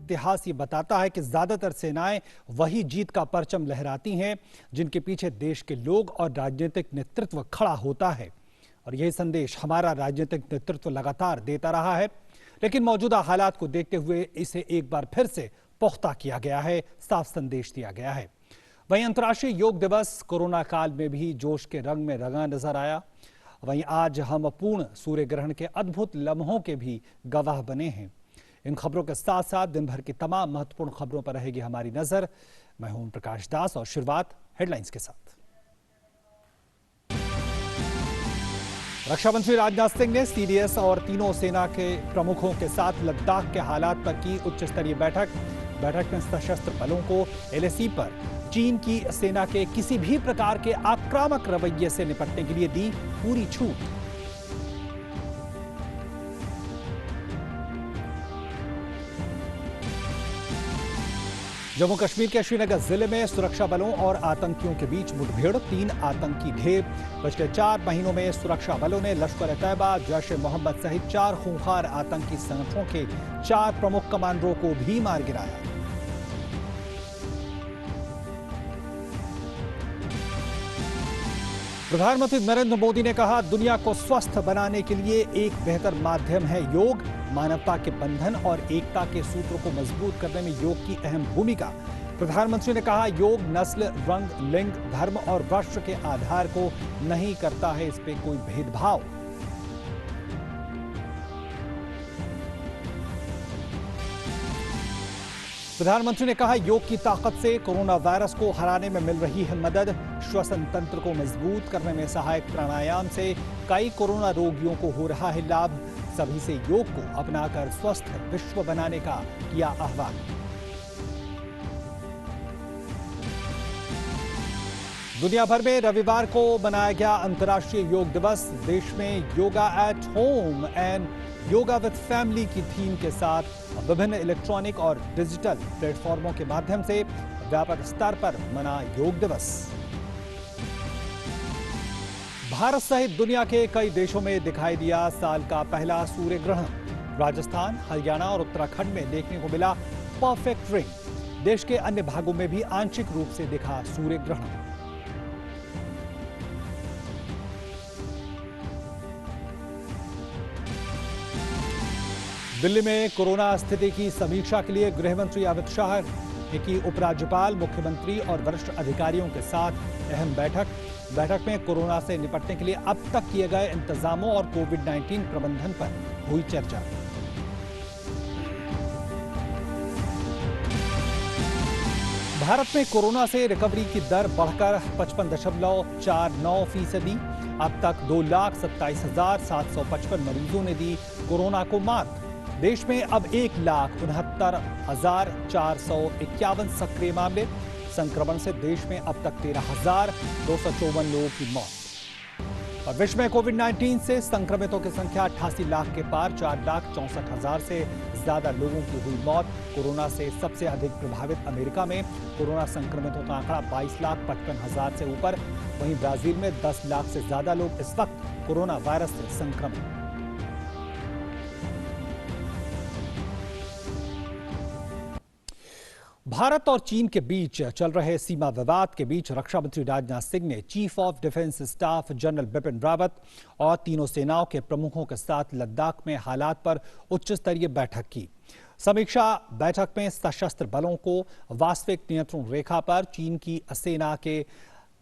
इतिहास ये बताता है कि ज्यादातर सेनाएं वही जीत का परचम लहराती हैं जिनके पीछे देश के लोग और राजनीतिक नेतृत्व खड़ा होता है। और यही संदेश हमारा राजनीतिक नेतृत्व लगातार देता रहा है, लेकिन मौजूदा हालात को देखते हुए इसे एक बार फिर से पुख्ता किया गया है, साफ संदेश दिया गया है। वहीं अंतर्राष्ट्रीय योग दिवस कोरोना काल में भी जोश के रंग में रंगा नजर आया। वहीं आज हम पूर्ण सूर्य ग्रहण के अद्भुत लम्हों के भी गवाह बने हैं। इन खबरों के साथ साथ दिन भर की तमाम महत्वपूर्ण खबरों पर रहेगी हमारी नजर। मैं हूं प्रकाश दास और शुरुआत हेडलाइंस के साथ। रक्षा मंत्री राजनाथ सिंह ने सीडीएस और तीनों सेना के प्रमुखों के साथ लद्दाख के हालात पर की उच्च स्तरीय बैठक में सशस्त्र बलों को एलएसी पर चीन की सेना के किसी भी प्रकार के आक्रामक रवैये से निपटने के लिए दी पूरी छूट। जम्मू कश्मीर के श्रीनगर जिले में सुरक्षा बलों और आतंकियों के बीच मुठभेड़, 3 आतंकी ढेर। पिछले 4 महीनों में सुरक्षा बलों ने लश्कर-ए-तैयबा, जैश-ए-मोहम्मद सहित 4 खूंखार आतंकी संगठनों के 4 प्रमुख कमांडरों को भी मार गिराया। प्रधानमंत्री नरेंद्र मोदी ने कहा, दुनिया को स्वस्थ बनाने के लिए एक बेहतर माध्यम है योग। मानवता के बंधन और एकता के सूत्र को मजबूत करने में योग की अहम भूमिका। प्रधानमंत्री ने कहा, योग नस्ल, रंग, लिंग, धर्म और राष्ट्र के आधार को नहीं करता है इस पे कोई भेदभाव। प्रधानमंत्री ने कहा, योग की ताकत से कोरोना वायरस को हराने में मिल रही है मदद। श्वसन तंत्र को मजबूत करने में सहायक प्राणायाम से कई कोरोना रोगियों को हो रहा है लाभ। सभी से योग को अपनाकर स्वस्थ विश्व बनाने का किया आह्वान। दुनिया भर में रविवार को मनाया गया अंतर्राष्ट्रीय योग दिवस। देश में yoga at home and yoga with family की थीम के साथ विभिन्न इलेक्ट्रॉनिक और डिजिटल प्लेटफॉर्मों के माध्यम से व्यापक स्तर पर मना योग दिवस। भारत सहित दुनिया के कई देशों में दिखाई दिया साल का पहला सूर्य ग्रहण। राजस्थान, हरियाणा और उत्तराखंड में देखने को मिला परफेक्ट रिंग। देश के अन्य भागों में भी आंशिक रूप से दिखा सूर्य ग्रहण। दिल्ली में कोरोना स्थिति की समीक्षा के लिए गृह मंत्री अमित शाह ने की उपराज्यपाल, मुख्यमंत्री और वरिष्ठ अधिकारियों के साथ अहम बैठक में कोरोना से निपटने के लिए अब तक किए गए इंतजामों और कोविड-19 प्रबंधन पर हुई चर्चा। भारत में कोरोना से रिकवरी की दर बढ़कर 55.49%। अब तक 2,27,755 मरीजों ने दी कोरोना को मात। देश में अब 1,69,451 सक्रिय मामले। संक्रमण से देश में अब तक 13,254 लोगों की मौत। और विश्व में कोविड-19 से संक्रमितों की संख्या 88 लाख के पार, 4,64,000 से ज्यादा लोगों की हुई मौत। कोरोना से सबसे अधिक प्रभावित अमेरिका में कोरोना संक्रमितों का आंकड़ा 22,55,000 से ऊपर। वहीं ब्राजील में 10 लाख से ज्यादा लोग इस वक्त कोरोना वायरस से संक्रमित। भारत और चीन के बीच चल रहे सीमा विवाद के बीच रक्षा मंत्री राजनाथ सिंह ने chief of defence staff general Bipin Rawat और तीनों सेनाओं के प्रमुखों के साथ लद्दाख में हालात पर उच्च स्तरीय बैठक की। समीक्षा बैठक में सशस्त्र बलों को वास्तविक नियंत्रण रेखा पर चीन की सेना के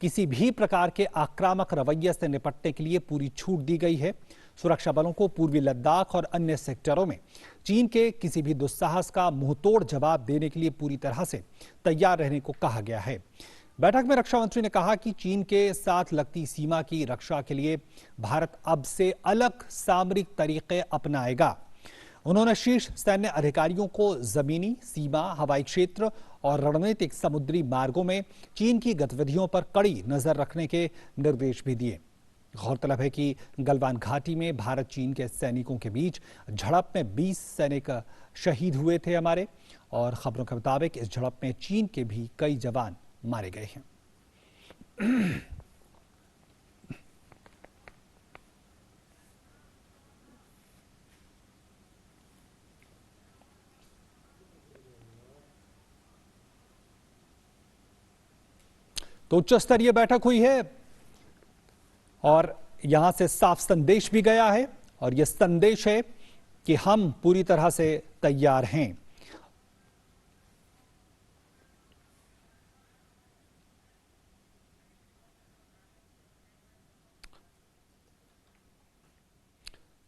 किसी भी प्रकार के आक्रामक रवैये से निपटने के लिए पूरी छूट दी गई है। सुरक्षा बलों को पूर्वी लद्दाख और अन्य सेक्टरों में चीन के किसी भी दुस्साहस का मुंहतोड़ जवाब देने के लिए पूरी तरह से तैयार रहने को कहा गया है। बैठक में रक्षा मंत्री ने कहा कि चीन के साथ लगती सीमा की रक्षा के लिए भारत अब से अलग सामरिक तरीके अपनाएगा। उन्होंने शीर्ष सैन्य अधिकारियों को जमीनी, सीमा, हवाई क्षेत्र और रणनीतिक समुद्री मार्गों में चीन की गतिविधियों पर कड़ी नजर रखने के निर्देश भी दिए। गौरतलब है कि गलवान घाटी में भारत चीन के सैनिकों के बीच झड़प में 20 सैनिक शहीद हुए थे हमारे, और खबरों के मुताबिक इस झड़प में चीन के भी कई जवान मारे गए हैं। तो उच्च स्तरीय बैठक हुई है और यहां से साफ संदेश भी गया है और यह संदेश है कि हम पूरी तरह से तैयार हैं।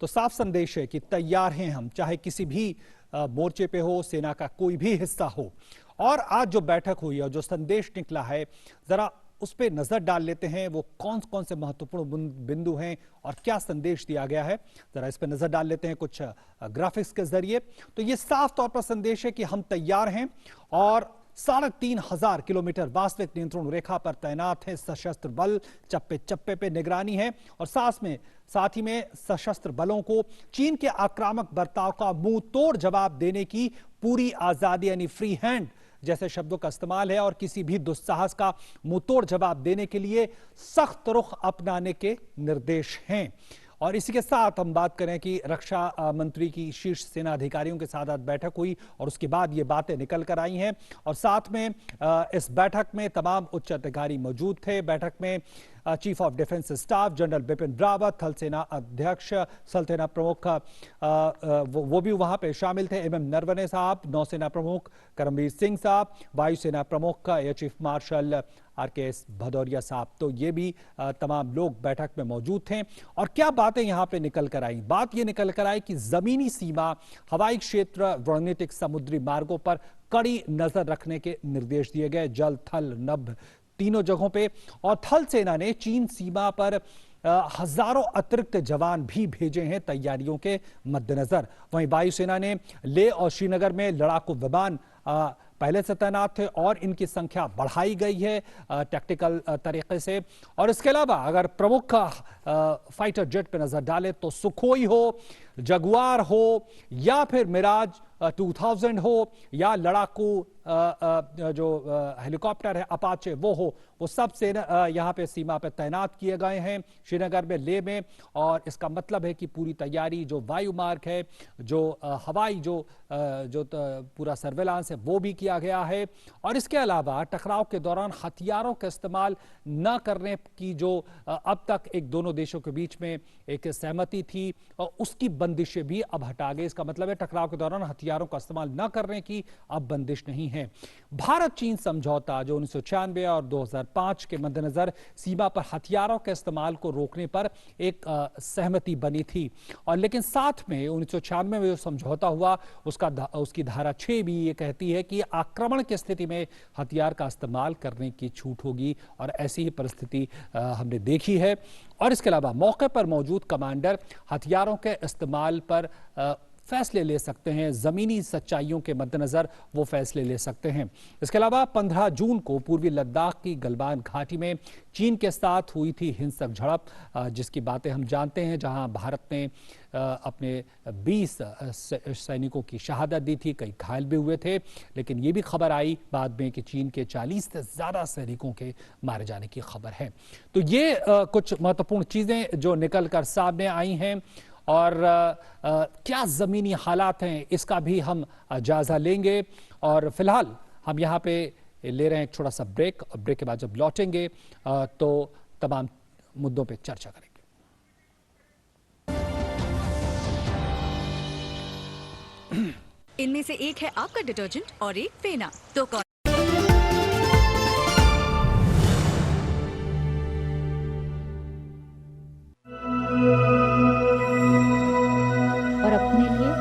तो साफ संदेश है कि तैयार हैं हम, चाहे किसी भी मोर्चे पे हो, सेना का कोई भी हिस्सा हो। और आज जो बैठक हुई और जो संदेश निकला है, जरा उस पर नजर डाल लेते हैं। वो कौन कौन से महत्वपूर्ण बिंदु हैं और क्या संदेश दिया गया है, जरा इस पर नजर डाल लेते हैं कुछ ग्राफिक्स के जरिए। तो ये साफ तौर पर संदेश है कि हम तैयार हैं और 3,500 किलोमीटर वास्तविक नियंत्रण रेखा पर तैनात है सशस्त्र बल, चप्पे चप्पे पे निगरानी है और साथ ही में सशस्त्र बलों को चीन के आक्रामक बर्ताव का मुंह तोड़ जवाब देने की पूरी आजादी, यानी फ्री हैंड जैसे शब्दों का इस्तेमाल है, और किसी भी दुस्साहस का मुंहतोड़ जवाब देने के लिए सख्त रुख अपनाने के निर्देश हैं। और इसी के साथ हम बात करें कि रक्षा मंत्री की शीर्ष सेना अधिकारियों के साथ आज बैठक हुई और उसके बाद ये बातें निकल कर आई हैं। और साथ में इस बैठक में तमाम उच्च अधिकारी मौजूद थे। बैठक में chief of defence staff general Bipin Rawat, थल सेना अध्यक्ष थल सेना प्रमुख वो भी वहां पे शामिल थे, एमएम नरवणे साहब, नौसेना प्रमुख करमबीर सिंह साहब, वायुसेना प्रमुख air chief marshal RKS Bhadauria साहब। तो ये भी तमाम लोग बैठक में मौजूद थे। और क्या बातें यहां पे निकल कर आई? बात ये निकल कर आई कि जमीनी सीमा, हवाई क्षेत्र, रणनीतिक समुद्री मार्गों पर कड़ी नजर रखने के निर्देश दिए गए, जल थल नभ तीनों जगहों पे। और थल सेना ने चीन सीमा पर हजारों अतिरिक्त जवान भी भेजे हैं तैयारियों के मद्देनजर। वहीं वायुसेना ने लेह और श्रीनगर में लड़ाकू विमान पहले से तैनात थे और इनकी संख्या बढ़ाई गई है टैक्टिकल तरीके से। और इसके अलावा अगर प्रमुख फाइटर जेट पर नजर डालें तो सुखोई हो, जगुआर हो या फिर मिराज 2000 हो या लड़ाकू जो हेलीकॉप्टर है अपाचे वो सब से यहाँ पे सीमा पे तैनात किए गए हैं श्रीनगर में, लेह में। और इसका मतलब है कि पूरी तैयारी, जो वायु मार्ग है, जो हवाई जो पूरा सर्वेलांस है वो भी किया गया है। और इसके अलावा टकराव के दौरान हथियारों का इस्तेमाल न करने की जो अब तक एक दोनों देशों के बीच में एक सहमति थी और उसकी बंदिशें भी अब हटा गई। इसका मतलब है टकराव के दौरान हथियारों का इस्तेमाल न करने की अब बंदिश नहीं है। भारत चीन समझौता जो 1996 और 2005 के मद्देनजर सीमा पर हथियारों के इस्तेमाल को रोकने पर एक सहमति बनी थी। और लेकिन साथ में 1996 में जो समझौता हुआ उसकी धारा 6 भी ये कहती है कि आक्रमण की स्थिति में हथियार का इस्तेमाल करने की छूट होगी और ऐसी ही परिस्थिति हमने देखी है। और इसके अलावा मौके पर मौजूद कमांडर हथियारों के इस्तेमाल पर फैसले ले सकते हैं, जमीनी सच्चाइयों के मद्देनजर वो फैसले ले सकते हैं। इसके अलावा 15 जून को पूर्वी लद्दाख की गलवान घाटी में चीन के साथ हुई थी हिंसक झड़प, जिसकी बातें हम जानते हैं, जहां भारत ने अपने 20 सैनिकों की शहादत दी थी, कई घायल भी हुए थे। लेकिन ये भी खबर आई बाद में कि चीन के 40 से ज्यादा सैनिकों के मारे जाने की खबर है। तो ये कुछ महत्वपूर्ण चीजें जो निकल कर सामने आई हैं। और क्या ज़मीनी हालात हैं इसका भी हम जायज़ा लेंगे। और फिलहाल हम यहाँ पे ले रहे हैं एक छोटा सा ब्रेक। ब्रेक के बाद जब लौटेंगे तो तमाम मुद्दों पे चर्चा करेंगे। इनमें से एक है आपका डिटर्जेंट और एक फेना, तो कौन? और अपने लिए,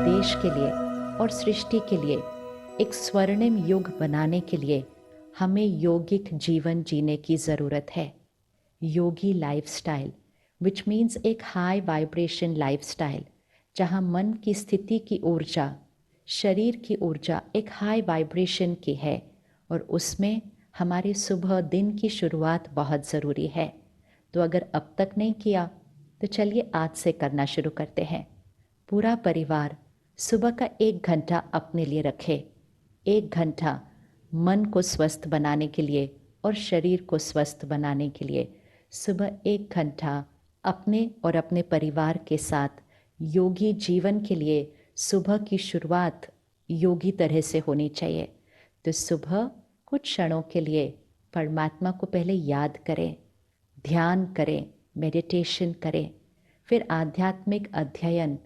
देश के लिए और सृष्टि के लिए एक स्वर्णिम युग बनाने के लिए हमें यौगिक जीवन जीने की ज़रूरत है। योगी लाइफस्टाइल, विच मीन्स एक हाई वाइब्रेशन लाइफस्टाइल, जहाँ मन की स्थिति की ऊर्जा, शरीर की ऊर्जा एक हाई वाइब्रेशन की है और उसमें हमारे सुबह दिन की शुरुआत बहुत ज़रूरी है। तो अगर अब तक नहीं किया तो चलिए आज से करना शुरू करते हैं। पूरा परिवार सुबह का 1 घंटा अपने लिए रखे। 1 घंटा मन को स्वस्थ बनाने के लिए और शरीर को स्वस्थ बनाने के लिए सुबह 1 घंटा अपने और अपने परिवार के साथ योगी जीवन के लिए सुबह की शुरुआत योगी तरह से होनी चाहिए। तो सुबह कुछ क्षणों के लिए परमात्मा को पहले याद करें, ध्यान करें, मेडिटेशन करें, फिर आध्यात्मिक अध्ययन।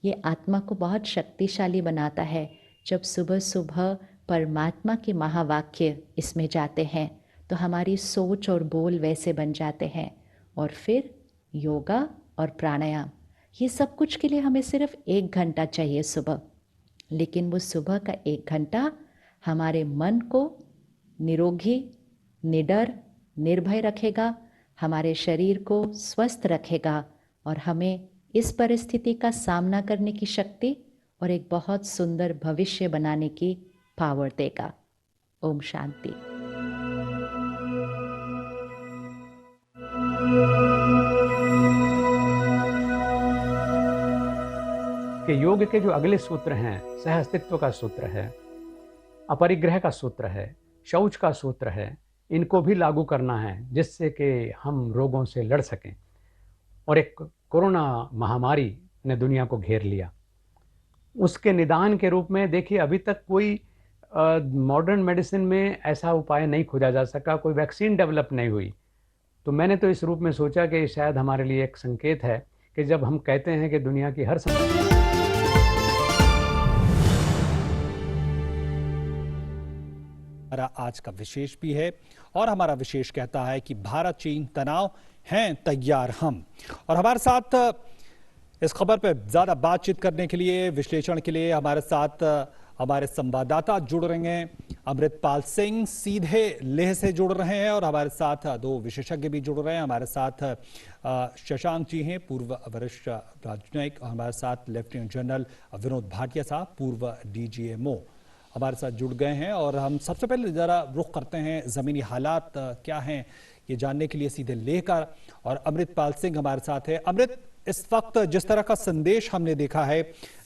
ये आत्मा को बहुत शक्तिशाली बनाता है। जब सुबह सुबह परमात्मा के महावाक्य इसमें जाते हैं तो हमारी सोच और बोल वैसे बन जाते हैं। और फिर योगा और प्राणायाम, ये सब कुछ के लिए हमें सिर्फ 1 घंटा चाहिए सुबह। लेकिन वो सुबह का 1 घंटा हमारे मन को निरोगी, निडर, निर्भय रखेगा, हमारे शरीर को स्वस्थ रखेगा और हमें इस परिस्थिति का सामना करने की शक्ति और एक बहुत सुंदर भविष्य बनाने की पावर देगा। ओम शांति। कि योग के जो अगले सूत्र हैं, सह अस्तित्व का सूत्र है, अपरिग्रह का सूत्र है, शौच का सूत्र है, इनको भी लागू करना है जिससे कि हम रोगों से लड़ सकें। और एक कोरोना महामारी ने दुनिया को घेर लिया, उसके निदान के रूप में देखिए अभी तक कोई मॉडर्न मेडिसिन में ऐसा उपाय नहीं खोजा जा सका, कोई वैक्सीन डेवलप नहीं हुई। तो मैंने तो इस रूप में सोचा कि शायद हमारे लिए एक संकेत है कि जब हम कहते हैं कि दुनिया की हर हमारा आज का विशेष भी है और हमारा विशेष कहता है कि भारत चीन तनाव हैं तैयार हम। और हमारे साथ इस खबर पर ज्यादा बातचीत करने के लिए, विश्लेषण के लिए हमारे साथ हमारे संवाददाता जुड़ रहे हैं। अमृतपाल सिंह सीधे लेह से जुड़ रहे हैं और हमारे साथ 2 विशेषज्ञ भी जुड़ रहे हैं। हमारे साथ शशांक जी हैं, पूर्व वरिष्ठ राजनयिक, और हमारे साथ लेफ्टिनेंट जनरल विनोद भाटिया साहब, पूर्व DGMO हमारे साथ जुड़ गए हैं। और हम सबसे पहले जरा रुख करते हैं ज़मीनी हालात क्या हैं ये जानने के लिए सीधे लेह का, और अमृतपाल सिंह हमारे साथ है। अमृत, इस वक्त जिस तरह का संदेश हमने देखा है,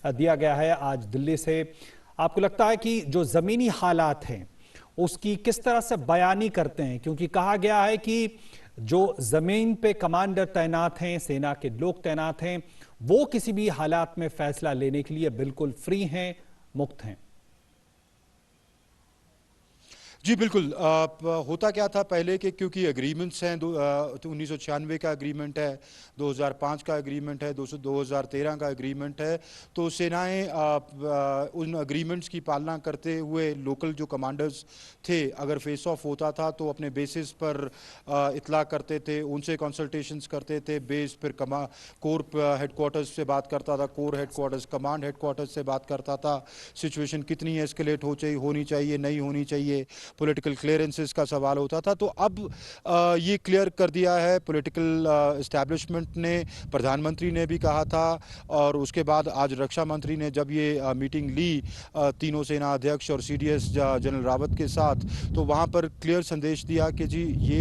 दिया गया है आज दिल्ली से, आपको लगता है कि जो ज़मीनी हालात हैं उसकी किस तरह से बयानी करते हैं? क्योंकि कहा गया है कि जो ज़मीन पे कमांडर तैनात हैं, सेना के लोग तैनात हैं, वो किसी भी हालात में फैसला लेने के लिए बिल्कुल फ्री हैं, मुक्त हैं। जी बिल्कुल। होता क्या था पहले कि क्योंकि एग्रीमेंट्स हैं, 1996 का एग्रीमेंट है, 2005 का एग्रीमेंट है, 2013 का एग्रीमेंट है, तो सेनाएं उन एग्रीमेंट्स की पालना करते हुए लोकल जो कमांडर्स थे, अगर फेस ऑफ होता था तो अपने बेसिस पर इतला करते थे, उनसे कंसल्टेशंस करते थे। बेस फिर कोर हेडक्वार्टर्स से बात करता था, कोर हेडक्वार्टर्स कमांड हेडक्वार्टर्स से बात करता था, सिचुएशन कितनी एस्केलेट होनी चाहिए, नहीं होनी चाहिए, पॉलिटिकल क्लियरेंसेस का सवाल होता था। तो अब ये क्लियर कर दिया है पॉलिटिकल एस्टैब्लिशमेंट ने, प्रधानमंत्री ने भी कहा था, और उसके बाद आज रक्षा मंत्री ने जब ये मीटिंग ली तीनों सेना अध्यक्ष और CDS जनरल रावत के साथ, तो वहाँ पर क्लियर संदेश दिया कि जी ये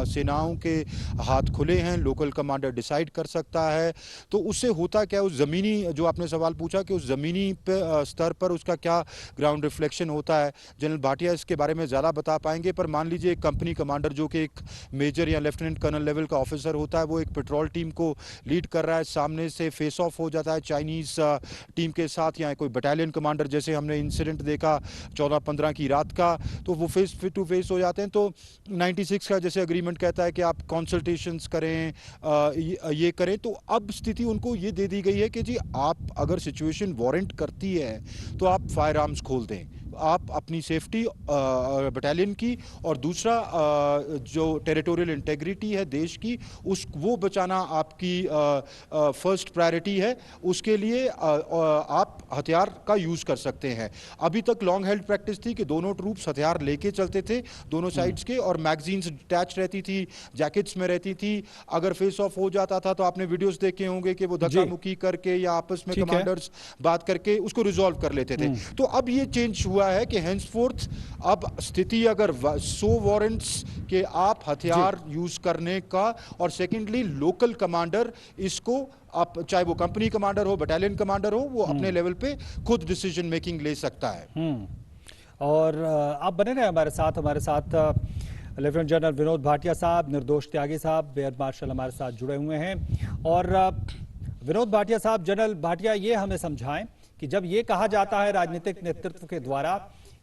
सेनाओं के हाथ खुले हैं, लोकल कमांडर डिसाइड कर सकता है। तो उससे होता क्या, उस ज़मीनी जो आपने सवाल पूछा कि उस ज़मीनी स्तर पर उसका क्या ग्राउंड रिफ्लेक्शन होता है, जनरल भाटिया इसके बारे में ज़्यादा बता पाएंगे। पर मान लीजिए एक कंपनी कमांडर जो कि एक मेजर या लेफ्टिनेंट कर्नल लेवल का ऑफिसर होता है, वो एक पेट्रोल टीम को लीड कर रहा है, सामने से फेस ऑफ हो जाता है चाइनीज़ टीम के साथ, या कोई बटालियन कमांडर जैसे हमने इंसिडेंट देखा 14-15 की रात का, तो वो फेस टू फेस हो जाते हैं। तो 96 का जैसे एग्रीमेंट कहता है कि आप कंसल्टेशंस करें, ये करें। तो अब स्थिति उनको ये दे दी गई है कि जी आप अगर सिचुएशन वारंट करती है तो आप फायर आर्म्स खोल दें, आप अपनी सेफ्टी बटालियन की और दूसरा जो टेरिटोरियल इंटेग्रिटी है देश की, वो बचाना आपकी फर्स्ट प्रायोरिटी है। उसके लिए आप हथियार का यूज़ कर सकते हैं। अभी तक लॉन्ग हेल्ड प्रैक्टिस थी कि दोनों ट्रूप्स हथियार लेके चलते थे दोनों साइड्स के, और मैगजीन्स अटैच रहती थी, जैकेट्स में रहती थी। अगर फेस ऑफ हो जाता था तो आपने वीडियोस देखे होंगे कि वो धक्का मुक्की करके या आपस में कमांडर्स बात करके उसको रिजॉल्व कर लेते थे। तो अब ये चेंज हुआ है कि हेंसफोर्थ अब स्थिति अगर 100 वारंट्स के आप हथियार यूज करने का, और सेकेंडली लोकल कमांडर इसको, आप चाहे वो कंपनी कमांडर हो, बटालियन कमांडर हो, वो अपने लेवल पे खुद डिसीजन मेकिंग ले सकता है। और आप बने रहे हमारे साथ लेफ्टिनेंट जनरल विनोद भाटिया साहब, निर्दोष त्यागी साहब, एयर मार्शल हमारे साथ जुड़े हुए हैं। और विनोद भाटिया साहब, जनरल भाटिया ये हमें समझाएं कि जब ये कहा जाता है राजनीतिक नेतृत्व के द्वारा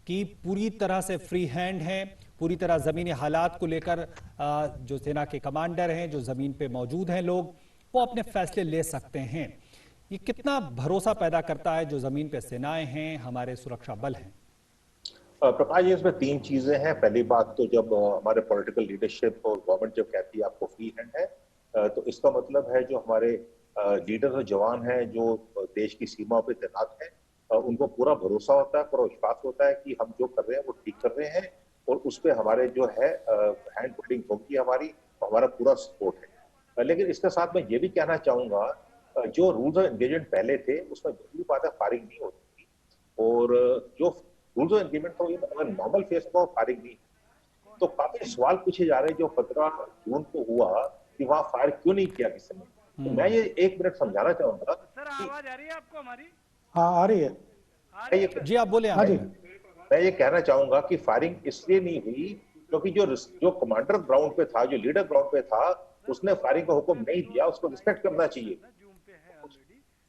कि पूरी तरह से फ्री हैंड हैं, पूरी तरह ज़मीनी हालात को लेकर जो सेना के कमांडर हैं, जो ज़मीन पे मौजूद हैं लोग, वो अपने फैसले ले सकते हैं। ये कितना भरोसा पैदा करता है जो ज़मीन पे सेनाएं हैं, हमारे सुरक्षा बल हैं? प्रकाश जी, इसमें तीन चीजें हैं। पहली बात तो जब हमारे पॉलिटिकल लीडरशिप और गवर्नमेंट जब कहती है आपको फ्री हैंड है, तो इसका मतलब है जो हमारे लीडर और जवान हैं जो देश की सीमा पे तैनात हैं, उनको पूरा भरोसा होता है, पूरा विश्वास होता है कि हम जो कर रहे हैं वो ठीक कर रहे हैं और उस पर हमारे जो है हैंड होल्डिंग होगी हमारी, हमारा पूरा सपोर्ट है। लेकिन इसके साथ मैं ये भी कहना चाहूंगा, जो रूल्स ऑफ एंगेजमेंट पहले थे उसमें दूसरी बात है फायरिंग नहीं होती थी, और जो रूल्स ऑफ एंगेजमेंट था अगर नॉर्मल फेस पर फायरिंग नहीं, तो काफी सवाल पूछे जा रहे हैं जो 15 जून को हुआ कि वहां फायर क्यों नहीं किया किसी ने। तो मैं ये 1 मिनट समझाना चाहूंगा। सर आवाज आ रही है आपको हमारी? हाँ आ रही है। जी आप बोले। हाँ जी। मैं ये कहना चाहूंगा कि फायरिंग इसलिए नहीं हुई क्योंकि जो कमांडर ग्राउंड पे था, जो लीडर ग्राउंड पे था, उसने फायरिंग का हुक्म नहीं दिया। उसको रिस्पेक्ट करना चाहिए,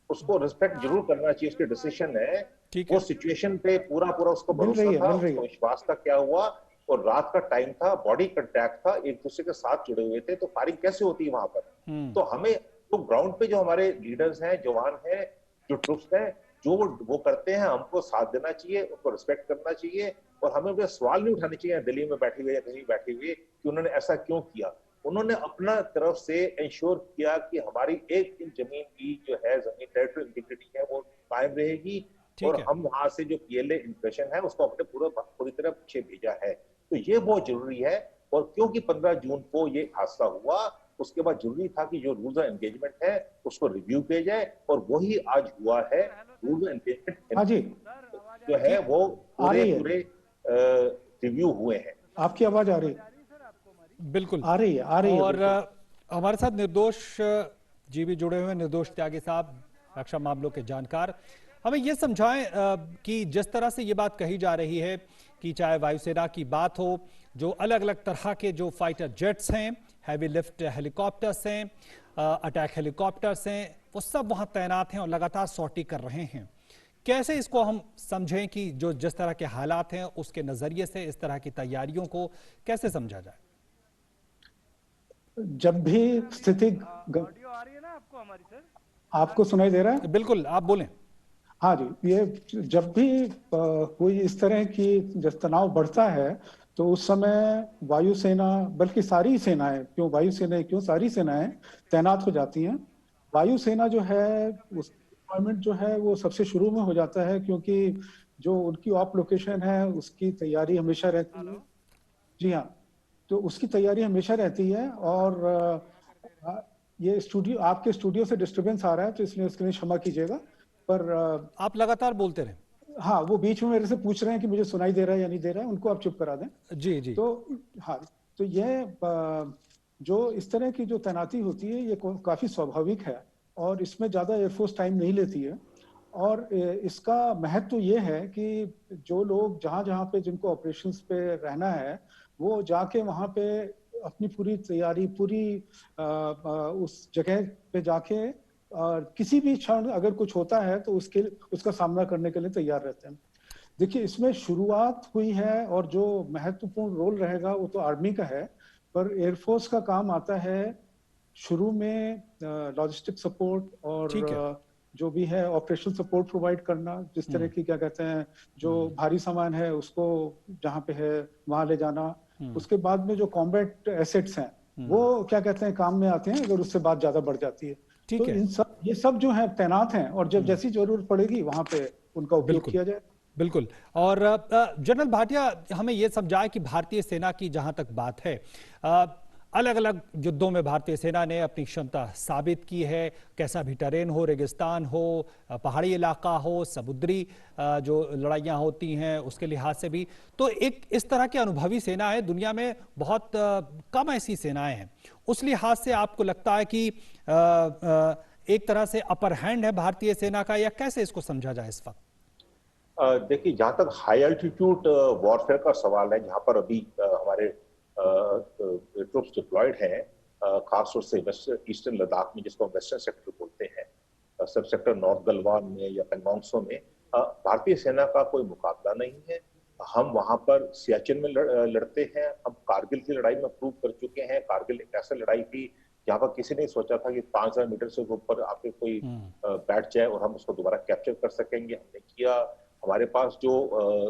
उसको रिस्पेक्ट जरूर करना चाहिए, उसके डिसीजन है। वो सिचुएशन पे पूरा उसको भरोसा था, उसको विश्वास था। क्या हुआ, और रात का टाइम था, बॉडी कंटैक्ट था, एक दूसरे के साथ जुड़े हुए थे, तो फायरिंग कैसे होती है वहां पर? तो हमें तो ग्राउंड पे जो हमारे लीडर्स हैं, जवान हैं, जो ट्रुप्स हैं, जो वो करते हैं, हमको साथ देना चाहिए, उनको रिस्पेक्ट करना चाहिए, और हमें उनके सवाल नहीं उठाने चाहिए दिल्ली में बैठे हुए या कहीं बैठे हुए कि उन्होंने ऐसा क्यों किया। उन्होंने अपना तरफ से इंश्योर किया कि हमारी एक इंच जमीन की जो है, जमीन टेरिटरी इंटीग्रिटी है, वो कायम रहेगी, और हम वहां से जो पीएलए इंप्रेशन है उसको अपने पूरी तरह पीछे भेजा है। तो ये बहुत जरूरी है, और क्योंकि 15 जून को ये हादसा हुआ, उसके बाद जरूरी था कि जो रूल्स ऑफ एंगेजमेंट है उसको रिव्यू किया जाए, और वही आज हुआ है। रूल्स ऑफ एंगेजमेंट जो है वो पूरे रिव्यू हुए हैं। आपकी आवाज आ रही है? बिल्कुल आ रही है। और हमारे साथ निर्दोष जी भी जुड़े हुए हैं, निर्दोष त्यागी साहब, रक्षा मामलों के जानकार। हमें ये समझाएं कि जिस तरह से ये बात कही जा रही है कि चाहे वायुसेना की बात हो, जो अलग अलग तरह के जो फाइटर जेट्स हैं, हैवी लिफ्ट हेलीकॉप्टर्स हैं, अटैक हेलीकॉप्टर्स हैं, वो सब वहां तैनात हैं और लगातार सॉर्टी कर रहे हैं। कैसे इसको हम समझें कि जो जिस तरह के हालात हैं उसके नजरिए से इस तरह की तैयारियों को कैसे समझा जाए? जब भी स्थिति ऑडियो आ रही है ना आपको हमारी? सर आपको सुनाई दे रहा है? बिल्कुल, आप बोलें। हाँ जी, ये जब भी कोई इस तरह की जब तनाव बढ़ता है तो उस समय वायुसेना, बल्कि सारी सेनाएं, क्यों वायुसेना क्यों सारी सेनाएं तैनात हो जाती हैं। वायुसेना जो है उस डिप्लॉयमेंट जो है वो सबसे शुरू में हो जाता है, क्योंकि जो उनकी ऑप लोकेशन है उसकी तैयारी हमेशा रहती है। जी हाँ, तो उसकी तैयारी हमेशा रहती है। और ये स्टूडियो, आपके स्टूडियो से डिस्टरबेंस आ रहा है तो इसलिए उसके लिए क्षमा कीजिएगा, पर आप लगातार बोलते रहें। हाँ, वो बीच में मेरे से पूछ रहे हैं कि मुझे सुनाई दे रहा है या नहीं दे रहा है, उनको आप चुप करा दें। जी जी। तो हाँ, तो ये जो इस तरह की जो तैनाती होती है ये काफी स्वाभाविक है, और इसमें ज्यादा एयरफोर्स टाइम नहीं लेती है। और इसका महत्व ये है कि जो लोग जहाँ पे जिनको ऑपरेशंस पे रहना है, वो जाके वहाँ पे अपनी पूरी तैयारी, पूरी उस जगह पे जाके किसी भी क्षण अगर कुछ होता है तो उसका सामना करने के लिए तैयार रहते हैं। देखिए, इसमें शुरुआत हुई है और जो महत्वपूर्ण रोल रहेगा वो तो आर्मी का है, पर एयरफोर्स का काम आता है शुरू में लॉजिस्टिक सपोर्ट और जो भी है ऑपरेशन सपोर्ट प्रोवाइड करना, जिस तरह की क्या कहते हैं जो भारी सामान है उसको जहाँ पे है वहां ले जाना। उसके बाद में जो कॉम्बैट एसेट्स हैं वो क्या कहते हैं काम में आते हैं अगर उससे बात ज्यादा बढ़ जाती है। तो ये सब जो है तैनात हैं, और जब जैसी जरूरत पड़ेगी वहां पे उनका उपयोग किया जाए। बिल्कुल। और जनरल भाटिया, हमें यह समझाएं कि भारतीय सेना की जहां तक बात है, अलग अलग युद्धों में भारतीय सेना ने अपनी क्षमता साबित की है, कैसा भी टेरेन हो, रेगिस्तान हो, पहाड़ी इलाका हो, समुद्री जो लड़ाइयाँ होती हैं उसके लिहाज से भी। तो एक इस तरह की अनुभवी सेना है, दुनिया में बहुत कम ऐसी सेनाएं हैं। उस लिहाज से आपको लगता है कि एक तरह से अपर हैंड है भारतीय सेना का, या कैसे इसको समझा जाए इस वक्त? देखिए, जहां तक हाई एल्टीट्यूड वॉरफेयर का सवाल है, जहां पर अभी हमारे ट्रूप्स डिप्लॉयड हैं, खासतौर से ईस्टर्न लद्दाख में, जिसको वेस्टर्न सेक्टर बोलते हैं, सब सेक्टर नॉर्थ गलवान में या पेंगोंग त्सो में, भारतीय सेना का कोई मुकाबला नहीं है। हम वहां पर सियाचिन में लड़ते हैं, हम कारगिल की लड़ाई में प्रूव कर चुके हैं। कारगिल एक ऐसा लड़ाई थी जहां पर किसी ने सोचा था कि 5000 मीटर से ऊपर आके कोई बैठ जाए और हम उसको दोबारा कैप्चर कर सकेंगे, हमने किया। हमारे पास जो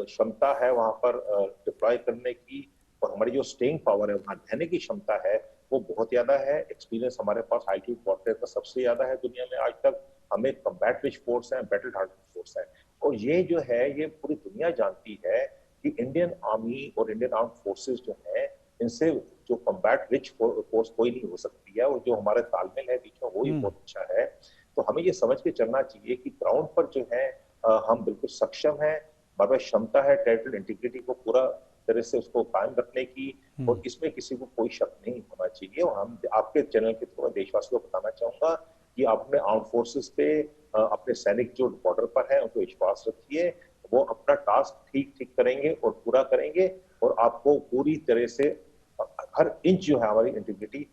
क्षमता है वहां पर डिप्लॉय करने की, और हमारी जो स्टेइंग पावर है, वहां रहने की क्षमता है, वो बहुत ज्यादा है। एक्सपीरियंस हमारे पास एल्टीट्यूड वॉरफेयर का सबसे ज्यादा है दुनिया में आज तक। हमें कम्बैट रिच फोर्स है, बैटल हार्डन फोर्स है, और ये जो है ये पूरी दुनिया जानती है कि इंडियन आर्मी और इंडियन आर्म फोर्सेस जो है, इनसे जो कम्बैट रिच फोर्स कोई नहीं हो सकती है, और जो हमारा तालमेल है बीच में वो ही बहुत अच्छा है। तो हमें ये समझ के चलना चाहिए कि ग्राउंड पर जो है हम बिल्कुल सक्षम हैं, हमारे पास क्षमता है टेरिटोरियल इंटीग्रिटी को पूरा तरह से उसको कायम रखने की, और इसमें किसी को कोई शक नहीं होना चाहिए। और हम आपके चैनल के थ्रू देशवासियों को बताना चाहूंगा कि आप अपने आर्म फोर्सेस पे, अपने सैनिक जो बॉर्डर पर है उनको विश्वास रखिए, वो अपना टास्क ठीक करेंगे और पूरा करेंगे, और आपको पूरी तरह से हर इंच जो है हमारी इंटीग्रिटी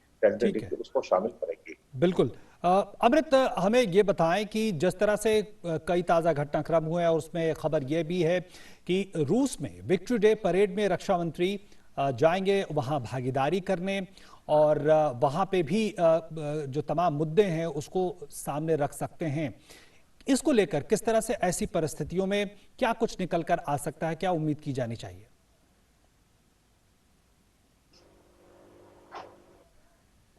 उसको शामिल करेंगे। बिल्कुल। अमृत, हमें ये बताएं कि जिस तरह से कई ताज़ा घटनाक्रम हुए हैं, और उसमें खबर ये भी है कि रूस में विक्ट्री डे परेड में रक्षा मंत्री जाएंगे वहां भागीदारी करने, और वहां पे भी जो तमाम मुद्दे हैं उसको सामने रख सकते हैं। इसको लेकर किस तरह से ऐसी परिस्थितियों में क्या कुछ निकल कर आ सकता है, क्या उम्मीद की जानी चाहिए?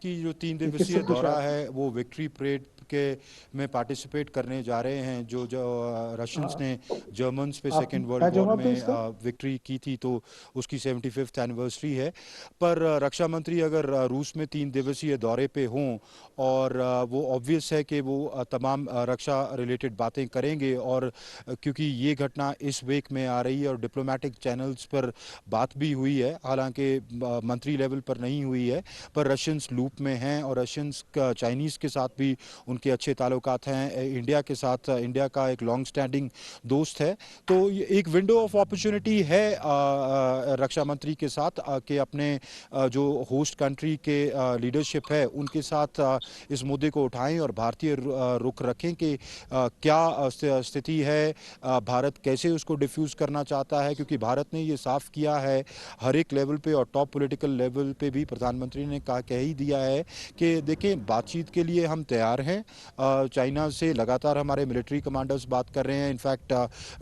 कि जो 3 दिवसीय दौरा है वो विक्ट्री परेड के में पार्टिसिपेट करने जा रहे हैं। जो रशियंस ने जर्मन्स पे सेकेंड वर्ल्ड वॉर में विक्ट्री की थी, तो उसकी 75th एनिवर्सरी है। पर रक्षा मंत्री अगर रूस में 3 दिवसीय दौरे पे हों, और वो ऑब्वियस है कि वो तमाम रक्षा रिलेटेड बातें करेंगे, और क्योंकि ये घटना इस वीक में आ रही है और डिप्लोमेटिक चैनल्स पर बात भी हुई है, हालांकि मंत्री लेवल पर नहीं हुई है, पर रशियंस लूप में हैं, और रशियंस चाइनीज़ के साथ भी उनके अच्छे ताल्लुकात हैं। इंडिया के साथ, इंडिया का एक लॉन्ग स्टैंडिंग दोस्त है, तो एक विंडो ऑफ अपॉर्चुनिटी है रक्षा मंत्री के साथ कि अपने जो होस्ट कंट्री के लीडरशिप है उनके साथ इस मुद्दे को उठाएं और भारतीय रुख रखें कि क्या स्थिति है, भारत कैसे उसको डिफ्यूज़ करना चाहता है। क्योंकि भारत ने ये साफ किया है हर एक लेवल पे, और टॉप पॉलिटिकल लेवल पे भी प्रधानमंत्री ने कह ही दिया है कि देखें, बातचीत के लिए हम तैयार हैं। चाइना से लगातार हमारे मिलिट्री कमांडर्स बात कर रहे हैं, इनफैक्ट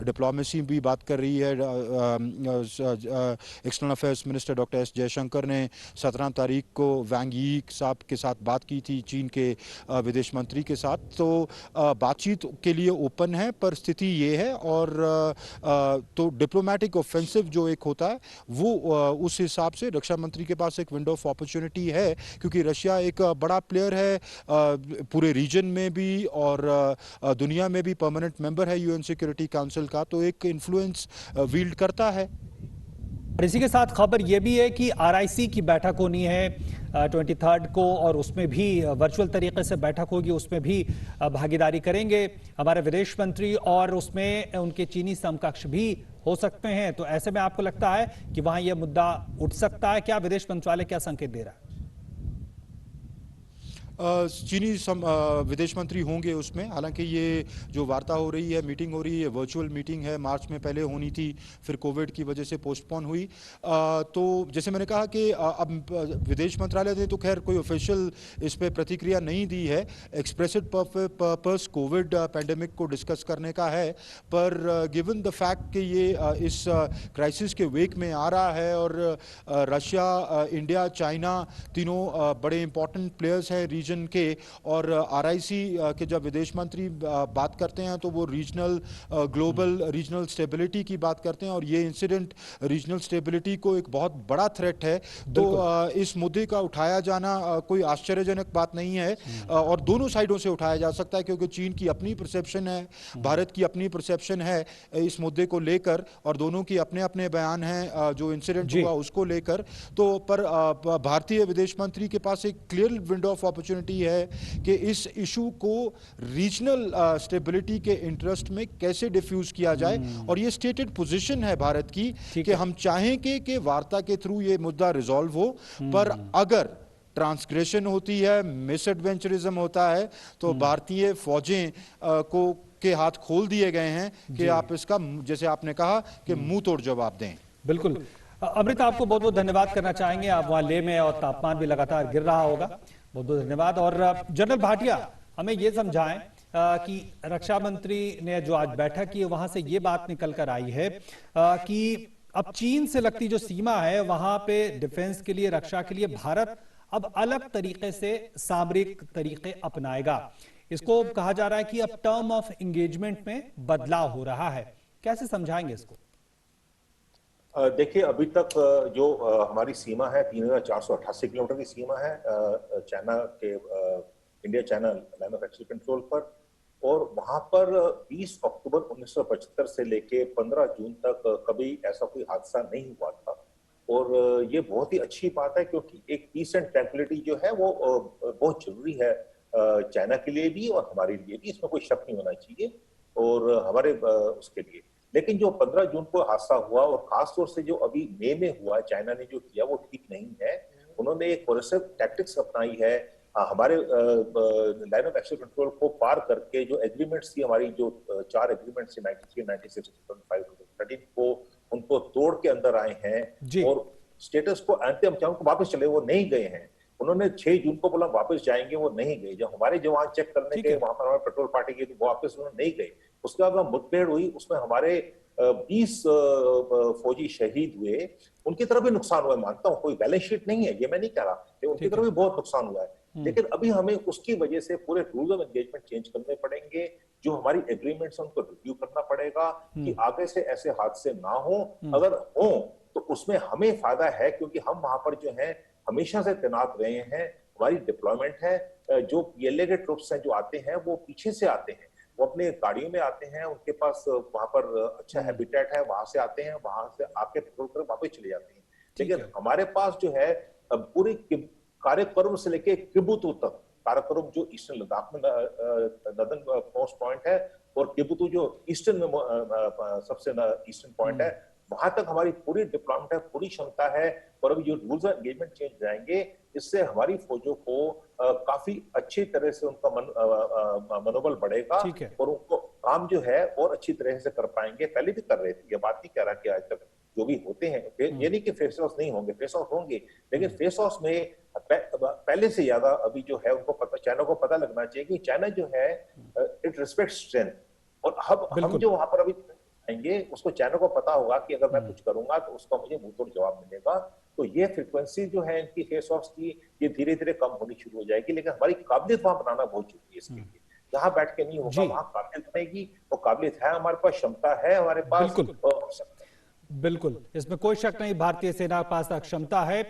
डिप्लोमेसी भी बात कर रही है। External affairs minister doctor S Jaishankar ने 17 तारीख को वांग यी साहब के साथ बात की थी, चीन के विदेश मंत्री के साथ। तो बातचीत के लिए ओपन है, पर स्थिति ये है। और तो डिप्लोमेटिक ऑफेंसिव जो एक होता है वो उस हिसाब से रक्षा मंत्री के पास एक विंडो ऑफ अपॉर्चुनिटी है, क्योंकि रशिया एक बड़ा प्लेयर है पूरे रीजन में भी, और दुनिया में भी परमानेंट मेंबर है यूएन सिक्योरिटी काउंसिल का, तो एक इन्फ्लुएंस विल्ड करता है। और इसी के साथ खबर यह भी है कि आरआईसी की बैठक होनी है 23 को, और उसमें भी वर्चुअल तरीके से बैठक होगी, उसमें भी भागीदारी करेंगे हमारे विदेश मंत्री, और उसमें उनके चीनी समकक्ष भी हो सकते हैं। तो ऐसे में आपको लगता है कि वहां यह मुद्दा उठ सकता है? क्या विदेश मंत्रालय क्या संकेत दे रहा है? चीनी विदेश मंत्री होंगे उसमें। हालांकि ये जो वार्ता हो रही है, मीटिंग हो रही है, वर्चुअल मीटिंग है, मार्च में पहले होनी थी, फिर कोविड की वजह से पोस्टपोन हुई। तो जैसे मैंने कहा कि अब विदेश मंत्रालय ने तो खैर कोई ऑफिशियल इस पर प्रतिक्रिया नहीं दी है। एक्सप्रेसिव पर्पस कोविड पैंडेमिक को डिस्कस करने का है, पर गिवन द फैक्ट कि ये इस क्राइसिस के वेक में आ रहा है, और रशिया, इंडिया, चाइना तीनों बड़े इंपॉर्टेंट प्लेयर्स हैं रीजन के, और आरआईसी के जब विदेश मंत्री बात करते हैं तो वो रीजनल ग्लोबल रीजनल स्टेबिलिटी की बात करते हैं, और ये इंसिडेंट रीजनल स्टेबिलिटी को एक बहुत बड़ा थ्रेट है। तो इस मुद्दे का उठाया जाना कोई आश्चर्यजनक बात नहीं है, और दोनों साइडों से उठाया जा सकता है, क्योंकि चीन की अपनी परसेप्शन है, भारत की अपनी परसेप्शन है इस मुद्दे को लेकर, और दोनों की अपने अपने बयान हैं जो इंसिडेंट हुआ उसको लेकर। तो पर भारतीय विदेश मंत्री के पास एक क्लियर विंडो ऑफ अपॉर्चुनिटी है कि इस इशू को रीजनल स्टेबिलिटी के इंटरेस्ट में कैसे डिफ्यूज किया जाए, और ये स्टेटेड पोजीशन है भारत की कि हम चाहेंगे कि वार्ता के थ्रू ये मुद्दा रिजॉल्व हो, पर अगर ट्रांसग्रेशन होती है, मिसएडवेंचरिज्म होता है, तो भारतीय फौजें को के हाथ खोल दिए गए हैं कि आप इसका, जैसे आपने कहा, कि मुंह तोड़ जवाब दें। बिल्कुल। अमृता, आपको बहुत बहुत धन्यवाद करना चाहेंगे। आप वहाँ लेह में, और तापमान भी लगातार गिर रहा होगा। बहुत बहुत धन्यवाद। और जनरल भाटिया, हमें ये समझाएं कि रक्षा मंत्री ने जो आज बैठक की है वहां से ये बात निकल कर आई है कि अब चीन से लगती जो सीमा है वहां पे डिफेंस के लिए, रक्षा के लिए भारत अब अलग तरीके से सामरिक तरीके अपनाएगा। इसको कहा जा रहा है कि अब टर्म ऑफ एंगेजमेंट में बदलाव हो रहा है। कैसे समझाएंगे इसको? देखिए, अभी तक जो हमारी सीमा है 3488 किलोमीटर की सीमा है चाइना के, India China line of actual control पर, और वहां पर 20 अक्टूबर 1975 से लेके 15 जून तक कभी ऐसा कोई हादसा नहीं हुआ था। और ये बहुत ही अच्छी बात है, क्योंकि एक पीस एंड ट्रैंक्विलिटी जो है वो बहुत जरूरी है चाइना के लिए भी और हमारे लिए भी, इसमें कोई शक नहीं होना चाहिए, और हमारे उसके लिए। लेकिन जो 15 जून को हादसा हुआ, और खासतौर से जो अभी मई में हुआ, चाइना ने जो किया वो ठीक नहीं है। उन्होंने एक कोरेसिव टैक्टिक्स अपनाई है, हमारे लाइन ऑफ एक्चुअल कंट्रोल को पार करके जो एग्रीमेंट्स थी हमारी, जो 4 एग्रीमेंट्स थी 93, 96, 2005, 2013 को, उनको तोड़ के अंदर आए हैं और स्टेटस को अंतिम को वापस चले, वो नहीं गए हैं। उन्होंने 6 जून को बोला वापस जाएंगे, वो नहीं गए। जब हमारे जवान चेक करने के वहां पर हमारे पेट्रोल पार्टी के, तो वापस उन्होंने नहीं गए। उसके बाद मुठभेड़ हुई, उसमें हमारे 20 फौजी शहीद हुए। उनकी तरफ भी नुकसान हुआ, मानता हूं, कोई बैलेंस शीट नहीं है, ये मैं नहीं कह रहा, उनकी तरफ भी बहुत नुकसान हुआ है। लेकिन अभी हमें उसकी वजह से पूरे रूल्स ऑफ एंगेजमेंट चेंज करने पड़ेंगे। जो हमारी एग्रीमेंट्स हैं उनको रिव्यू करना पड़ेगा कि आगे से ऐसे हादसे ना हो। अगर हो तो उसमें हमें फायदा है, क्योंकि हम वहां पर जो है हमेशा से तैनात रहे हैं। हमारी डिप्लॉयमेंट है, जो पीएलए के ट्रुप्स हैं जो आते हैं वो पीछे से आते हैं, वो अपने गाड़ियों में आते हैं, उनके पास वहां पर अच्छा हैबिटेट है, वहां से आते हैं, वहां से आके पेट्रोल कर वापस चले जाते हैं। लेकिन हमारे पास जो है पूरी काराकोरम से लेके किबुतु तक, काराकोरम जो ईस्टर्न लद्दाख में नदन पोस्ट पॉइंट है, और किबुतु जो ईस्टर्न में सबसे ईस्टर्न पॉइंट है, वहां तक हमारी पूरी डिप्लॉयमेंट है, पूरी क्षमता है। और अभी जो रूल्स ऑफ एंगेजमेंट चेंज जाएंगे, इससे हमारी फौजों को काफी अच्छी तरह से उनका मनोबल बढ़ेगा, और उनको काम जो है और अच्छी तरह से कर पाएंगे। पहले भी कर रहे थे, ये बात नहीं कह रहा कि आज तक जो भी होते हैं, ये नहीं कि फेस ऑफ नहीं होंगे, फेस ऑफ होंगे, लेकिन फेस ऑफ में पहले से ज्यादा अभी जो है उनको पता, चाइना को पता लगना चाहिए कि चाइना जो है इट रिस्पेक्ट स्ट्रेंथ। और हम जो वहां पर अभी आएंगे, उसको चाइना को पता होगा कि अगर मैं कुछ करूंगा तो उसका मुझे मुंहतोड़ जवाब मिलेगा। तो ये फ्रीक्वेंसी जो है इनकी फेस ऑफ की, ये धीरे धीरे कम होनी शुरू हो जाएगी। लेकिन हमारी काबिलियत वहां बनाना बहुत जरूरी है इसके लिए। जहां बैठ के नहीं होगा, वहां काबिलियत बनेगी, और काबिलियत है हमारे पास, क्षमता है हमारे पास। बिल्कुल, इसमें कोई शक नहीं, भारतीय सेना के पास क्षमता है।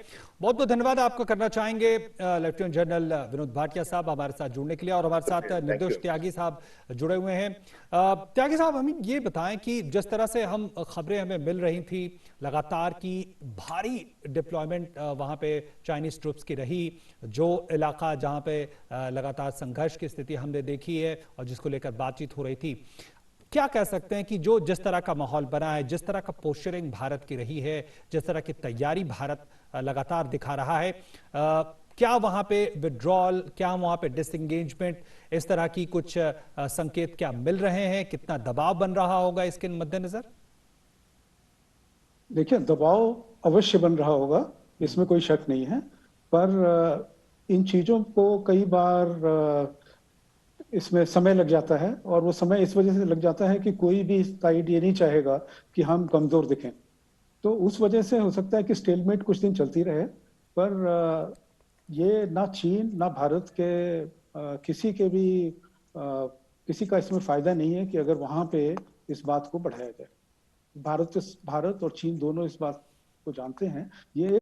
बहुत बहुत धन्यवाद आपका करना चाहेंगे लेफ्टिनेंट जनरल विनोद भाटिया साहब हमारे साथ जुड़ने के लिए, और हमारे साथ निर्दोष त्यागी साहब जुड़े हुए हैं। त्यागी साहब, हमें ये बताएं कि जिस तरह से हम खबरें हमें मिल रही थी लगातार की भारी डिप्लॉयमेंट वहां पे चाइनीज ट्रुप्स की रही, जो इलाका जहां पे लगातार संघर्ष की स्थिति हमने देखी है और जिसको लेकर बातचीत हो रही थी, क्या कह सकते हैं कि जो जिस तरह का माहौल बना है, जिस तरह का पोस्चरिंग भारत की रही है, जिस तरह की तैयारी भारत लगातार दिखा रहा है, क्या वहां पे विड्रॉल, क्या वहां पे डिसएंगेजमेंट, इस तरह की कुछ संकेत क्या मिल रहे हैं? कितना दबाव बन रहा होगा इसके मद्देनजर? देखिए, दबाव अवश्य बन रहा होगा, इसमें कोई शक नहीं है, पर इन चीजों को कई बार इसमें समय लग जाता है, और वो समय इस वजह से लग जाता है कि कोई भी साइड ये नहीं चाहेगा कि हम कमजोर दिखें। तो उस वजह से हो सकता है कि स्टेलमेट कुछ दिन चलती रहे, पर ये ना चीन ना भारत के किसी के भी किसी का इसमें फायदा नहीं है कि अगर वहां पे इस बात को बढ़ाया जाए। भारत और चीन दोनों इस बात को जानते हैं। ये